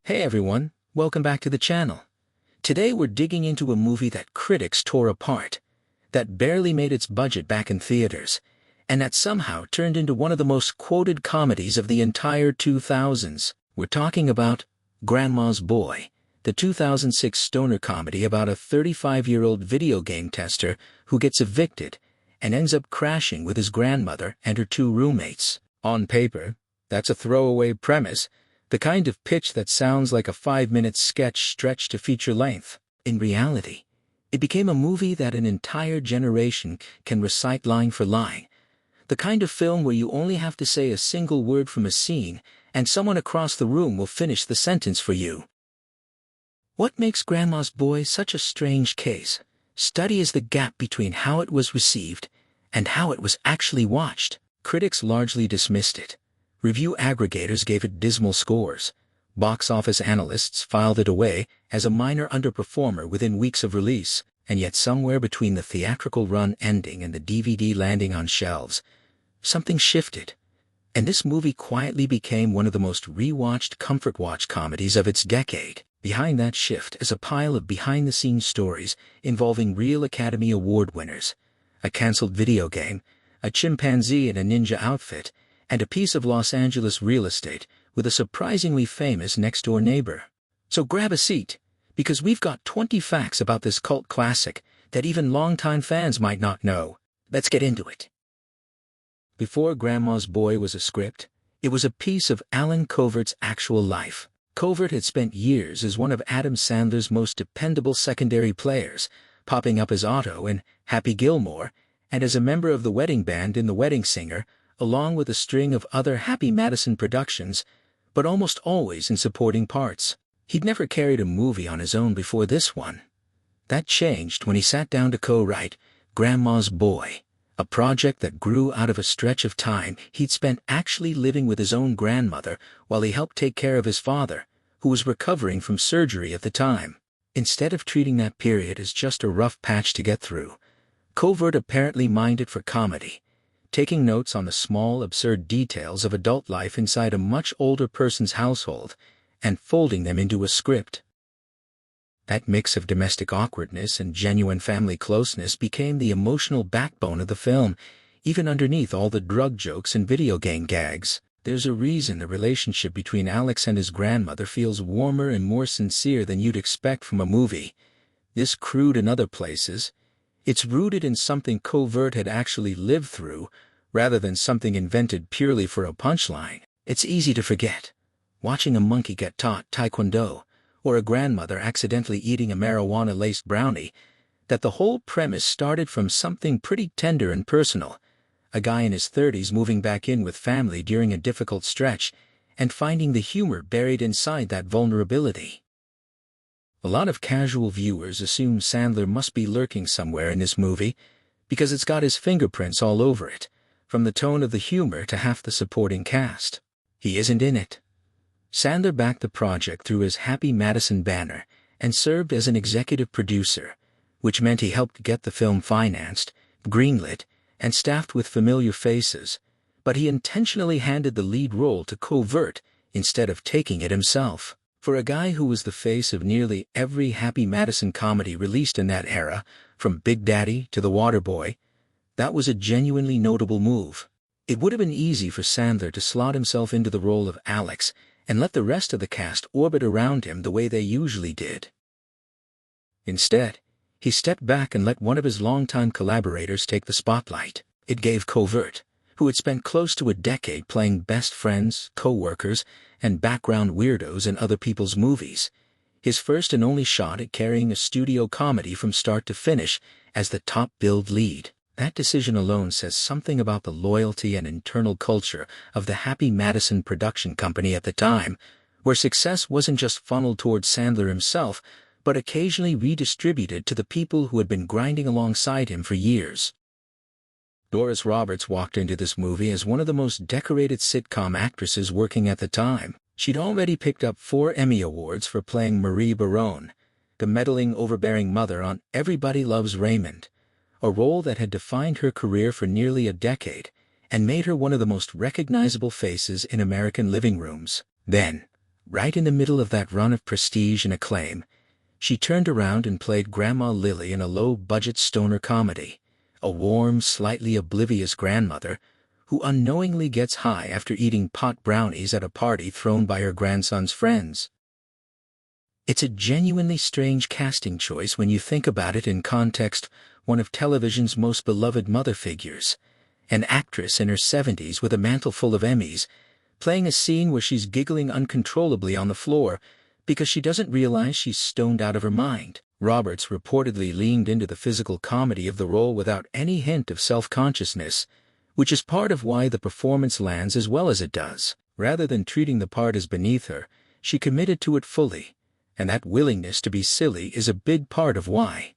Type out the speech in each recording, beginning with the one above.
Hey everyone, welcome back to the channel. Today we're digging into a movie that critics tore apart, that barely made its budget back in theaters, and that somehow turned into one of the most quoted comedies of the entire 2000s. We're talking about Grandma's Boy, the 2006 stoner comedy about a 35-year-old video game tester who gets evicted and ends up crashing with his grandmother and her two roommates. On paper, that's a throwaway premise, the kind of pitch that sounds like a 5-minute sketch stretched to feature length. In reality, it became a movie that an entire generation can recite line for line. The kind of film where you only have to say a single word from a scene and someone across the room will finish the sentence for you. What makes Grandma's Boy such a strange case study is the gap between how it was received and how it was actually watched. Critics largely dismissed it. Review aggregators gave it dismal scores. Box office analysts filed it away as a minor underperformer within weeks of release, and yet somewhere between the theatrical run ending and the DVD landing on shelves, something shifted. And this movie quietly became one of the most rewatched comfort watch comedies of its decade. Behind that shift is a pile of behind-the-scenes stories involving real Academy Award winners, a canceled video game, a chimpanzee in a ninja outfit, and a piece of Los Angeles real estate with a surprisingly famous next-door neighbor. So grab a seat, because we've got 20 facts about this cult classic that even longtime fans might not know. Let's get into it. Before Grandma's Boy was a script, it was a piece of Alan Covert's actual life. Covert had spent years as one of Adam Sandler's most dependable secondary players, popping up as Otto in Happy Gilmore and as a member of the wedding band in The Wedding Singer, along with a string of other Happy Madison productions, but almost always in supporting parts. He'd never carried a movie on his own before this one. That changed when he sat down to co-write Grandma's Boy, a project that grew out of a stretch of time he'd spent actually living with his own grandmother while he helped take care of his father, who was recovering from surgery at the time. Instead of treating that period as just a rough patch to get through, Covert apparently mined it for comedy, taking notes on the small, absurd details of adult life inside a much older person's household and folding them into a script. That mix of domestic awkwardness and genuine family closeness became the emotional backbone of the film, even underneath all the drug jokes and video game gags. There's a reason the relationship between Alex and his grandmother feels warmer and more sincere than you'd expect from a movie this crude in other places. It's rooted in something Covert had actually lived through, rather than something invented purely for a punchline. It's easy to forget, watching a monkey get taught taekwondo, or a grandmother accidentally eating a marijuana-laced brownie, that the whole premise started from something pretty tender and personal. A guy in his 30s moving back in with family during a difficult stretch, and finding the humor buried inside that vulnerability. A lot of casual viewers assume Sandler must be lurking somewhere in this movie because it's got his fingerprints all over it, from the tone of the humor to half the supporting cast. He isn't in it. Sandler backed the project through his Happy Madison banner and served as an executive producer, which meant he helped get the film financed, greenlit, and staffed with familiar faces, but he intentionally handed the lead role to Covert instead of taking it himself. For a guy who was the face of nearly every Happy Madison comedy released in that era, from Big Daddy to The Waterboy, that was a genuinely notable move. It would have been easy for Sandler to slot himself into the role of Alex and let the rest of the cast orbit around him the way they usually did. Instead, he stepped back and let one of his longtime collaborators take the spotlight. It gave Covert, who had spent close to a decade playing best friends, co-workers, and background weirdos in other people's movies, his first and only shot at carrying a studio comedy from start to finish as the top-billed lead. That decision alone says something about the loyalty and internal culture of the Happy Madison production company at the time, where success wasn't just funneled towards Sandler himself, but occasionally redistributed to the people who had been grinding alongside him for years. Doris Roberts walked into this movie as one of the most decorated sitcom actresses working at the time. She'd already picked up 4 Emmy Awards for playing Marie Barone, the meddling, overbearing mother on Everybody Loves Raymond, a role that had defined her career for nearly a decade and made her one of the most recognizable faces in American living rooms. Then, Right in the middle of that run of prestige and acclaim, she turned around and played Grandma Lily in a low-budget stoner comedy, a warm, slightly oblivious grandmother who unknowingly gets high after eating pot brownies at a party thrown by her grandson's friends. It's a genuinely strange casting choice when you think about it in context. One of television's most beloved mother figures, an actress in her 70s with a mantle full of Emmys, playing a scene where she's giggling uncontrollably on the floor because she doesn't realize she's stoned out of her mind. Roberts reportedly leaned into the physical comedy of the role without any hint of self-consciousness, which is part of why the performance lands as well as it does. Rather than treating the part as beneath her, she committed to it fully, and that willingness to be silly is a big part of why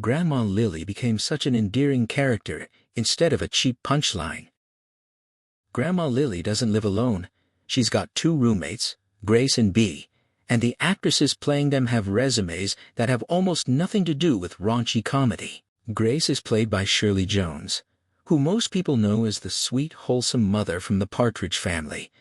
Grandma Lily became such an endearing character instead of a cheap punchline. Grandma Lily doesn't live alone. She's got two roommates, Grace and Bea, and the actresses playing them have resumes that have almost nothing to do with raunchy comedy. Grace is played by Shirley Jones, who most people know as the sweet, wholesome mother from the Partridge Family,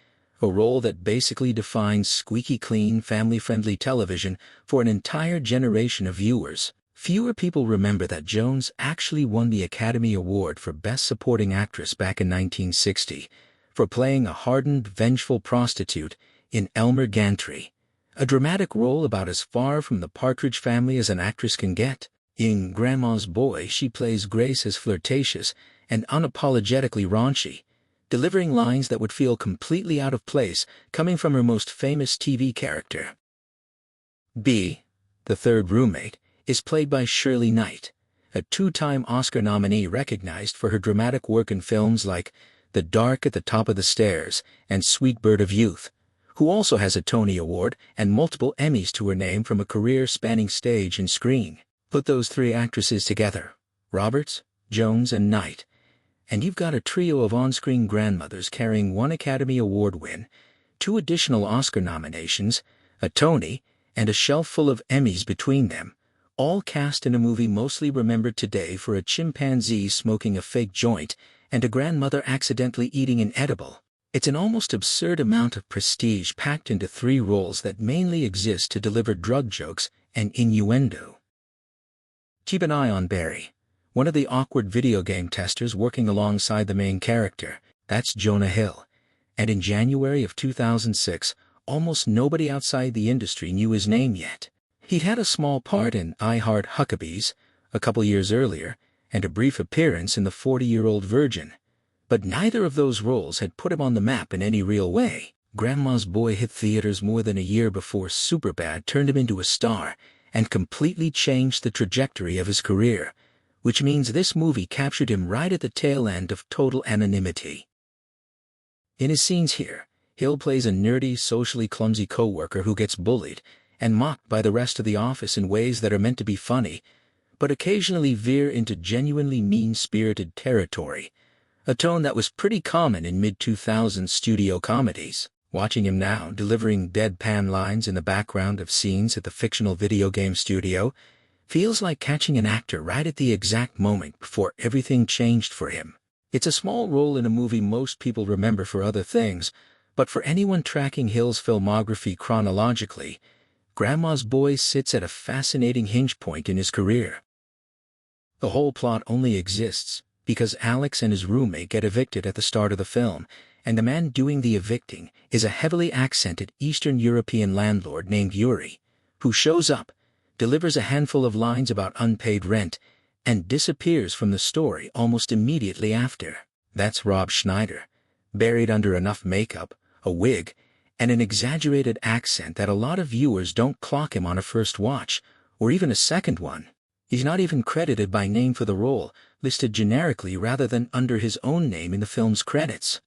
a role that basically defines squeaky clean, family-friendly television for an entire generation of viewers. Fewer people remember that Jones actually won the Academy Award for Best Supporting Actress back in 1960 for playing a hardened, vengeful prostitute in Elmer Gantry, a dramatic role about as far from the Partridge Family as an actress can get. In Grandma's Boy, she plays Grace as flirtatious and unapologetically raunchy, delivering lines that would feel completely out of place coming from her most famous TV character. Bea, the third roommate, is played by Shirley Knight, a two-time Oscar nominee recognized for her dramatic work in films like The Dark at the Top of the Stairs and Sweet Bird of Youth, who also has a Tony Award and multiple Emmys to her name from a career spanning stage and screen. Put those three actresses together, Roberts, Jones, and Knight, and you've got a trio of on-screen grandmothers carrying one Academy Award win, two additional Oscar nominations, a Tony, and a shelf full of Emmys between them, all cast in a movie mostly remembered today for a chimpanzee smoking a fake joint and a grandmother accidentally eating an edible. It's an almost absurd amount of prestige packed into three roles that mainly exist to deliver drug jokes and innuendo. Keep an eye on Barry, one of the awkward video game testers working alongside the main character. That's Jonah Hill. And in January of 2006, almost nobody outside the industry knew his name yet. He'd had a small part in I Heart Huckabees a couple years earlier, and a brief appearance in The 40-Year-Old Virgin. But neither of those roles had put him on the map in any real way. Grandma's Boy hit theaters more than a year before Superbad turned him into a star and completely changed the trajectory of his career, which means this movie captured him right at the tail end of total anonymity. In his scenes here, Hill plays a nerdy, socially clumsy coworker who gets bullied and mocked by the rest of the office in ways that are meant to be funny, but occasionally veer into genuinely mean-spirited territory, a tone that was pretty common in mid-2000s studio comedies. Watching him now delivering deadpan lines in the background of scenes at the fictional video game studio feels like catching an actor right at the exact moment before everything changed for him. It's a small role in a movie most people remember for other things, but for anyone tracking Hill's filmography chronologically, Grandma's Boy sits at a fascinating hinge point in his career. The whole plot only exists because Alex and his roommate get evicted at the start of the film, and the man doing the evicting is a heavily accented Eastern European landlord named Yuri, who shows up, delivers a handful of lines about unpaid rent, and disappears from the story almost immediately after. That's Rob Schneider, buried under enough makeup, a wig, and an exaggerated accent that a lot of viewers don't clock him on a first watch, or even a second one. He's not even credited by name for the role, listed generically rather than under his own name in the film's credits.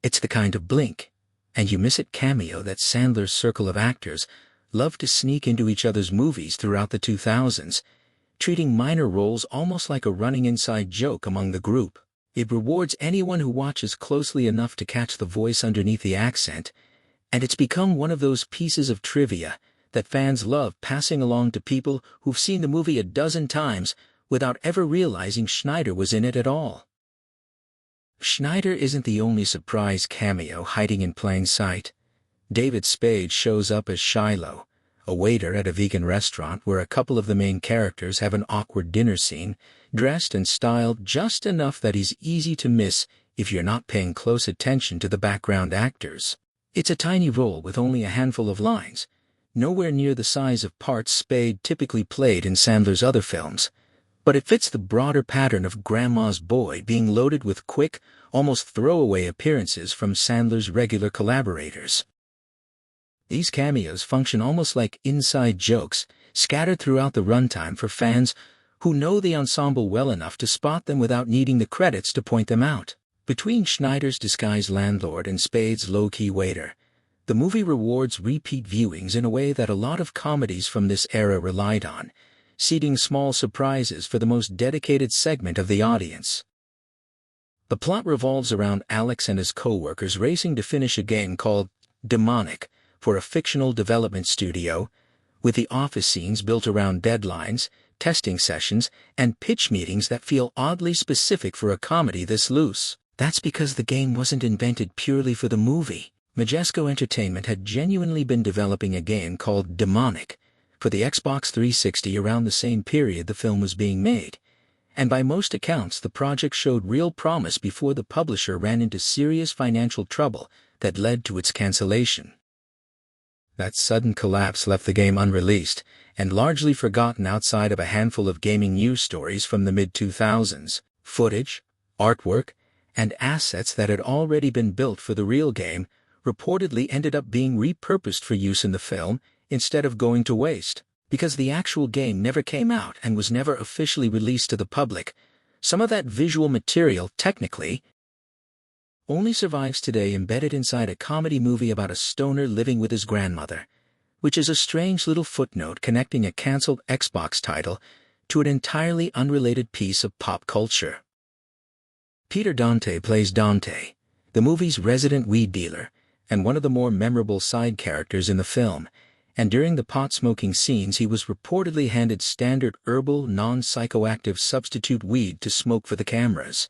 It's the kind of blink, and you miss it cameo that Sandler's circle of actors loved to sneak into each other's movies throughout the 2000s, treating minor roles almost like a running inside joke among the group. It rewards anyone who watches closely enough to catch the voice underneath the accent, and it's become one of those pieces of trivia that fans love passing along to people who've seen the movie a dozen times without ever realizing Schneider was in it at all. Schneider isn't the only surprise cameo hiding in plain sight. David Spade shows up as Shiloh, a waiter at a vegan restaurant where a couple of the main characters have an awkward dinner scene, dressed and styled just enough that he's easy to miss if you're not paying close attention to the background actors. It's a tiny role with only a handful of lines, nowhere near the size of parts Spade typically played in Sandler's other films, but it fits the broader pattern of Grandma's Boy being loaded with quick, almost throwaway appearances from Sandler's regular collaborators. These cameos function almost like inside jokes, scattered throughout the runtime for fans who know the ensemble well enough to spot them without needing the credits to point them out. Between Schneider's disguised landlord and Spade's low-key waiter, the movie rewards repeat viewings in a way that a lot of comedies from this era relied on, seeding small surprises for the most dedicated segment of the audience. The plot revolves around Alex and his co-workers racing to finish a game called Demonic for a fictional development studio, with the office scenes built around deadlines, testing sessions, and pitch meetings that feel oddly specific for a comedy this loose. That's because the game wasn't invented purely for the movie. Majesco Entertainment had genuinely been developing a game called Demonic for the Xbox 360 around the same period the film was being made, and by most accounts the project showed real promise before the publisher ran into serious financial trouble that led to its cancellation. That sudden collapse left the game unreleased and largely forgotten outside of a handful of gaming news stories from the mid-2000s. Footage, artwork, and assets that had already been built for the real game reportedly ended up being repurposed for use in the film instead of going to waste. Because the actual game never came out and was never officially released to the public, some of that visual material, technically, only survives today embedded inside a comedy movie about a stoner living with his grandmother, which is a strange little footnote connecting a cancelled Xbox title to an entirely unrelated piece of pop culture. Peter Dante plays Dante, the movie's resident weed dealer, and one of the more memorable side characters in the film, and during the pot-smoking scenes he was reportedly handed standard herbal, non-psychoactive substitute weed to smoke for the cameras,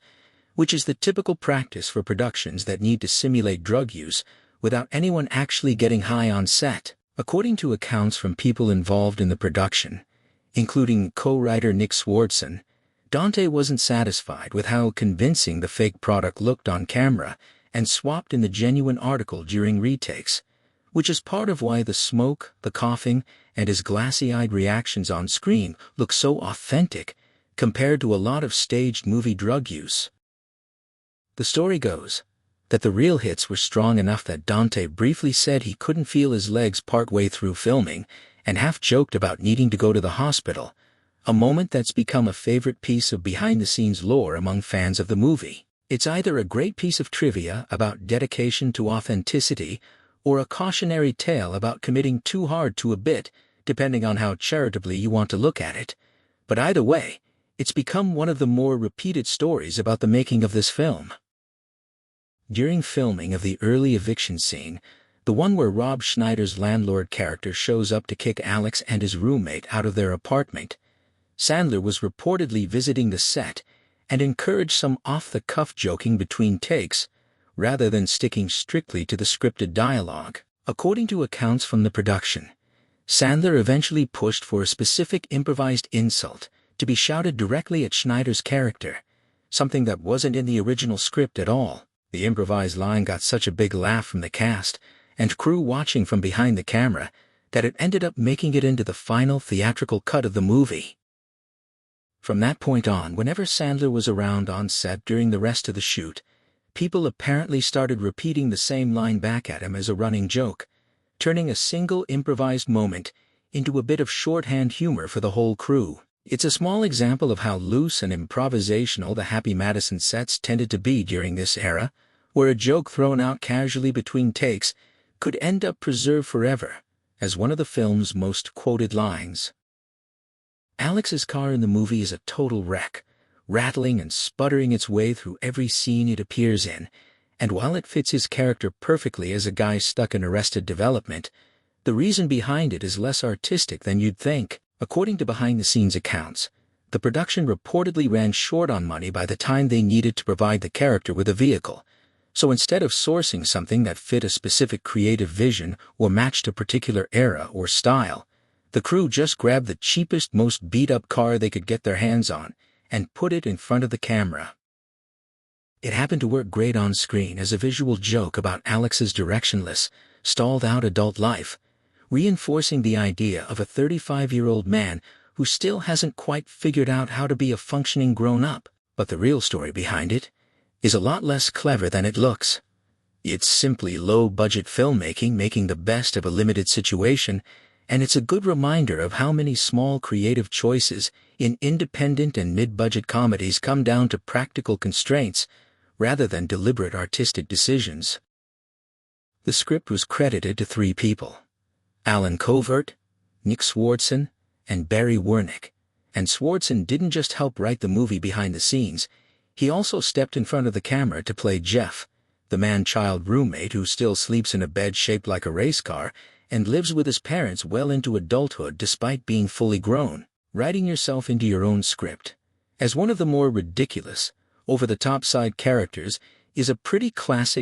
which is the typical practice for productions that need to simulate drug use without anyone actually getting high on set. According to accounts from people involved in the production, including co-writer Nick Swardson, Dante wasn't satisfied with how convincing the fake product looked on camera and swapped in the genuine article during retakes, which is part of why the smoke, the coughing, and his glassy-eyed reactions on screen look so authentic compared to a lot of staged movie drug use. The story goes that the real hits were strong enough that Dante briefly said he couldn't feel his legs partway through filming and half-joked about needing to go to the hospital, a moment that's become a favorite piece of behind-the-scenes lore among fans of the movie. It's either a great piece of trivia about dedication to authenticity or a cautionary tale about committing too hard to a bit, depending on how charitably you want to look at it. But either way, it's become one of the more repeated stories about the making of this film. During filming of the early eviction scene, the one where Rob Schneider's landlord character shows up to kick Alex and his roommate out of their apartment, Sandler was reportedly visiting the set and encouraged some off-the-cuff joking between takes, rather than sticking strictly to the scripted dialogue. According to accounts from the production, Sandler eventually pushed for a specific improvised insult to be shouted directly at Schneider's character, something that wasn't in the original script at all. The improvised line got such a big laugh from the cast and crew watching from behind the camera that it ended up making it into the final theatrical cut of the movie. From that point on, whenever Sandler was around on set during the rest of the shoot, people apparently started repeating the same line back at him as a running joke, turning a single improvised moment into a bit of shorthand humor for the whole crew. It's a small example of how loose and improvisational the Happy Madison sets tended to be during this era, where a joke thrown out casually between takes could end up preserved forever as one of the film's most quoted lines. Alex's car in the movie is a total wreck, rattling and sputtering its way through every scene it appears in, and while it fits his character perfectly as a guy stuck in Arrested Development, the reason behind it is less artistic than you'd think. According to behind-the-scenes accounts, the production reportedly ran short on money by the time they needed to provide the character with a vehicle, So instead of sourcing something that fit a specific creative vision or matched a particular era or style, the crew just grabbed the cheapest, most beat-up car they could get their hands on and put it in front of the camera. It happened to work great on screen as a visual joke about Alex's directionless, stalled-out adult life, reinforcing the idea of a 35-year-old man who still hasn't quite figured out how to be a functioning grown-up. But the real story behind it is a lot less clever than it looks. It's simply low-budget filmmaking making the best of a limited situation, and it's a good reminder of how many small creative choices in independent and mid-budget comedies come down to practical constraints rather than deliberate artistic decisions. The script was credited to 3 people: Alan Covert, Nick Swardson, and Barry Wernick. And Swardson didn't just help write the movie behind the scenes, he also stepped in front of the camera to play Jeff, the man-child roommate who still sleeps in a bed shaped like a race car and lives with his parents well into adulthood despite being fully grown. Writing yourself into your own script as one of the more ridiculous, over-the-top side characters is a pretty classic